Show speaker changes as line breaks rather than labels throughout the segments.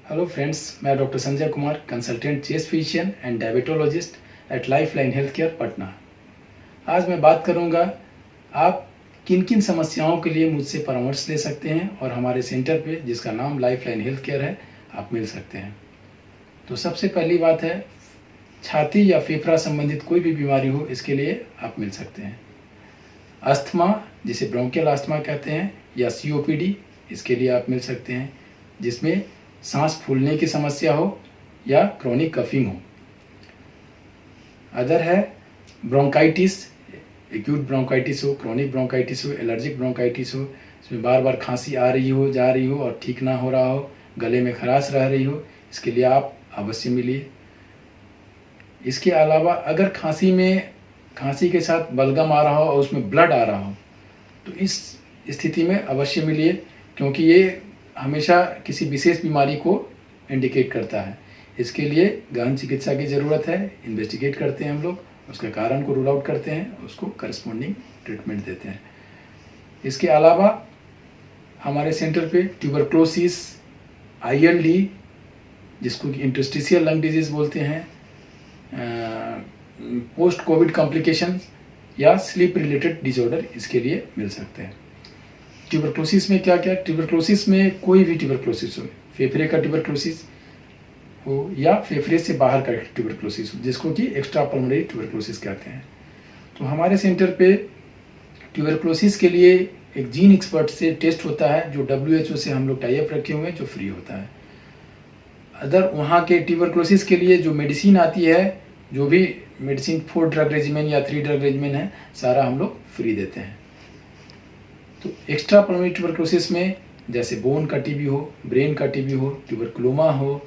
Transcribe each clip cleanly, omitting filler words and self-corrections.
Hello friends, मैं doctor Sanjay Kumar, consultant chest physician and diabetologist at Lifeline Health Care Patna. आज मैं बात करूंगा आप किन किन समस्याओं के लिए मुझसे परामर्श ले सकते हैं और हमारे सेंटर पे, जिसका नाम लाइफलाइन हेल्थ केयर है, आप मिल सकते हैं। तो सबसे पहली बात है, छाती या फेफड़ा संबंधित कोई भी बीमारी हो, इसके लिए आप मिल सकते हैं। अस्थमा, जिसे ब्रोंकियल अस्थमा कहते हैं, या COPD, इसके लिए आप मिल सकते हैं, जिसमें सांस फूलने की समस्या हो या क्रोनिक कफिंग हो। अदर है ब्रोंकाइटिस, एक्यूट ब्रोंकाइटिस हो, क्रोनिक ब्रोंकाइटिस हो, एलर्जिक ब्रोंकाइटिस हो, इसमें बार बार खांसी आ रही हो, जा रही हो और ठीक ना हो रहा हो, गले में खराश रह रही हो, इसके लिए आप अवश्य मिलिए। इसके अलावा अगर खांसी के साथ बलगम आ रहा हो और उसमें ब्लड आ रहा हो, तो इस स्थिति में अवश्य मिलिए, क्योंकि ये हमेशा किसी विशेष बीमारी को इंडिकेट करता है। इसके लिए गहन चिकित्सा की ज़रूरत है। इन्वेस्टिगेट करते हैं हम लोग, उसके कारण को रूल आउट करते हैं, उसको करस्पॉन्डिंग ट्रीटमेंट देते हैं। इसके अलावा हमारे सेंटर पे ट्यूबरक्लोसिस, ILD, जिसको इंटरस्टिशियल लंग डिजीज़ बोलते हैं, पोस्ट कोविड कॉम्प्लिकेशन या स्लीप रिलेटेड डिसऑर्डर, इसके लिए मिल सकते हैं। ट्यूबरक्लोसिस में क्या क्या? ट्यूबरक्लोसिस में कोई भी ट्यूबरक्लोसिस हो, फेफड़े का ट्यूबरक्लोसिस हो या फेफड़े से बाहर का ट्यूबरक्लोसिस हो, जिसको कि एक्स्ट्रा पल्मोनरी ट्यूबरक्लोसिस कहते हैं। तो हमारे सेंटर पे ट्यूबरक्लोसिस के लिए एक जीन एक्सपर्ट से टेस्ट होता है, जो WHO से हम लोग टाई अप रखे हुए हैं, जो फ्री होता है। अदर वहाँ के ट्यूबरक्लोसिस के लिए जो मेडिसिन आती है, जो भी मेडिसिन 4 ड्रग रेजिमेन या 3 ड्रग रेजिमेन है, सारा हम लोग फ्री देते हैं। तो एक्स्ट्रा पल्मोनरी ट्यूबरक्लोसिस में जैसे बोन का TB हो, ब्रेन का TB हो, ट्यूबरक्लोमा हो,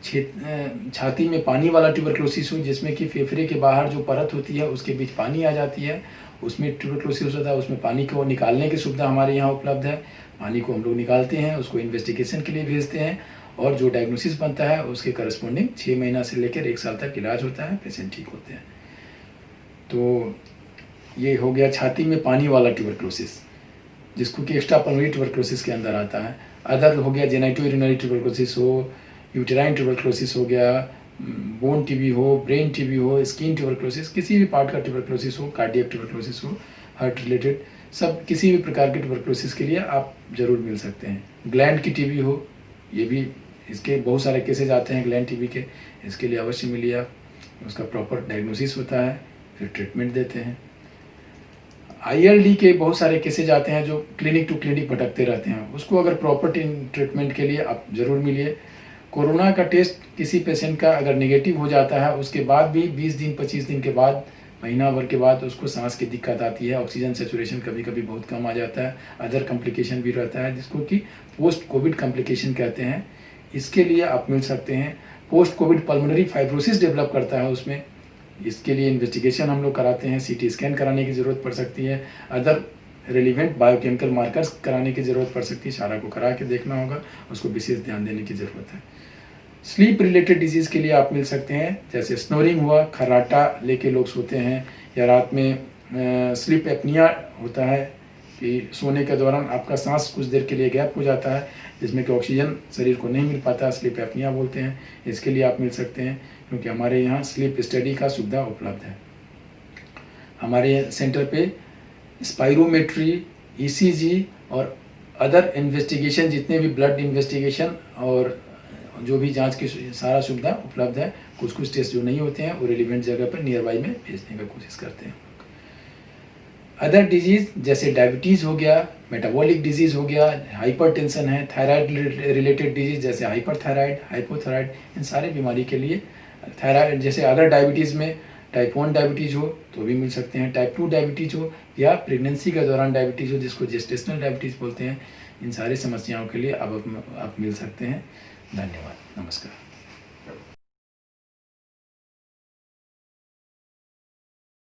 छाती में पानी वाला ट्यूबरक्लोसिस हो, जिसमें कि फेफड़े के बाहर जो परत होती है उसके बीच पानी आ जाती है, उसमें ट्यूबरक्लोसिस होता है। उसमें पानी को निकालने की सुविधा हमारे यहाँ उपलब्ध है। पानी को हम लोग निकालते हैं, उसको इन्वेस्टिगेशन के लिए भेजते हैं और जो डायग्नोसिस बनता है उसके करस्पॉन्डिंग 6 महीना से लेकर 1 साल तक इलाज होता है, पेशेंट ठीक होते हैं। तो ये हो गया छाती में पानी वाला ट्यूबरक्लोसिस, जिसको कि एक्स्ट्रा पल्मोनरी ट्यूबरक्लोसिस के अंदर आता है। अदर हो गया जेनाइटो यूरिनरी ट्यूबरक्लोसिस हो, यूटेराइन ट्यूबरक्लोसिस हो गया, बोन TB हो, ब्रेन TB हो, स्किन ट्यूबरक्लोसिस, किसी भी पार्ट का ट्यूबरक्लोसिस हो, कार्डियक ट्यूबरक्लोसिस हो, हार्ट रिलेटेड, सब किसी भी प्रकार के ट्यूबरक्लोसिस के लिए आप जरूर मिल सकते हैं। ग्लैंड की TB हो, ये भी, इसके बहुत सारे केसेज आते हैं ग्लैंड TB के, इसके लिए अवश्य मिलिए आप। उसका प्रॉपर डायग्नोसिस होता है, फिर ट्रीटमेंट देते हैं। ILD के बहुत सारे केसेज आते हैं जो क्लिनिक टू क्लिनिक भटकते रहते हैं, उसको अगर प्रॉपर ट्रीटमेंट के लिए आप ज़रूर मिलिए। कोरोना का टेस्ट किसी पेशेंट का अगर नेगेटिव हो जाता है, उसके बाद भी 20 दिन 25 दिन के बाद, महीना भर के बाद उसको सांस की दिक्कत आती है, ऑक्सीजन सेचुरेशन कभी कभी बहुत कम आ जाता है, अदर कॉम्प्लिकेशन भी रहता है, जिसको कि पोस्ट कोविड कॉम्प्लिकेशन कहते हैं। इसके लिए आप मिल सकते हैं। Post Covid pulmonary fibrosis develop करता है उसमें, इसके लिए इन्वेस्टिगेशन हम लोग कराते हैं, CT स्कैन कराने की ज़रूरत पड़ सकती है, अदर रेलिवेंट बायोकेमिकल मार्कर्स कराने की ज़रूरत पड़ सकती है, सारा को करा के देखना होगा, उसको विशेष ध्यान देने की ज़रूरत है। स्लीप रिलेटेड डिजीज़ के लिए आप मिल सकते हैं, जैसे स्नोरिंग हुआ, खर्राटा लेके लोग सोते हैं, या रात में स्लीप एपनिया होता है कि सोने के दौरान आपका सांस कुछ देर के लिए गैप हो जाता है, जिसमें कि ऑक्सीजन शरीर को नहीं मिल पाता, स्लीप एपनिया बोलते हैं। इसके लिए आप मिल सकते हैं, क्योंकि हमारे यहाँ स्लीप स्टडी का सुविधा उपलब्ध है। हमारे सेंटर पे स्पाइरोमेट्री, ECG और अदर इन्वेस्टिगेशन, जितने भी ब्लड इन्वेस्टिगेशन और जो भी जांच की सारा सुविधा उपलब्ध है। कुछ टेस्ट जो नहीं होते हैं वो रिलेवेंट जगह पर नियर बाई में भेजने का कोशिश करते हैं। अदर डिजीज़ जैसे डायबिटीज़ हो गया, मेटाबॉलिक डिजीज़ हो गया, हाइपरटेंशन है, थायराइड रिलेटेड डिजीज़ जैसे हाइपरथायराइड, हाइपोथायराइड, इन सारे बीमारी के लिए थायराइड, जैसे अदर डायबिटीज़ में टाइप 1 डायबिटीज़ हो तो भी मिल सकते हैं, टाइप 2 डायबिटीज़ हो या प्रेगनेंसी के दौरान डायबिटीज़ हो, जिसको जेस्टेशनल डायबिटीज़ बोलते हैं, इन सारी समस्याओं के लिए आप मिल सकते हैं। धन्यवाद, नमस्कार।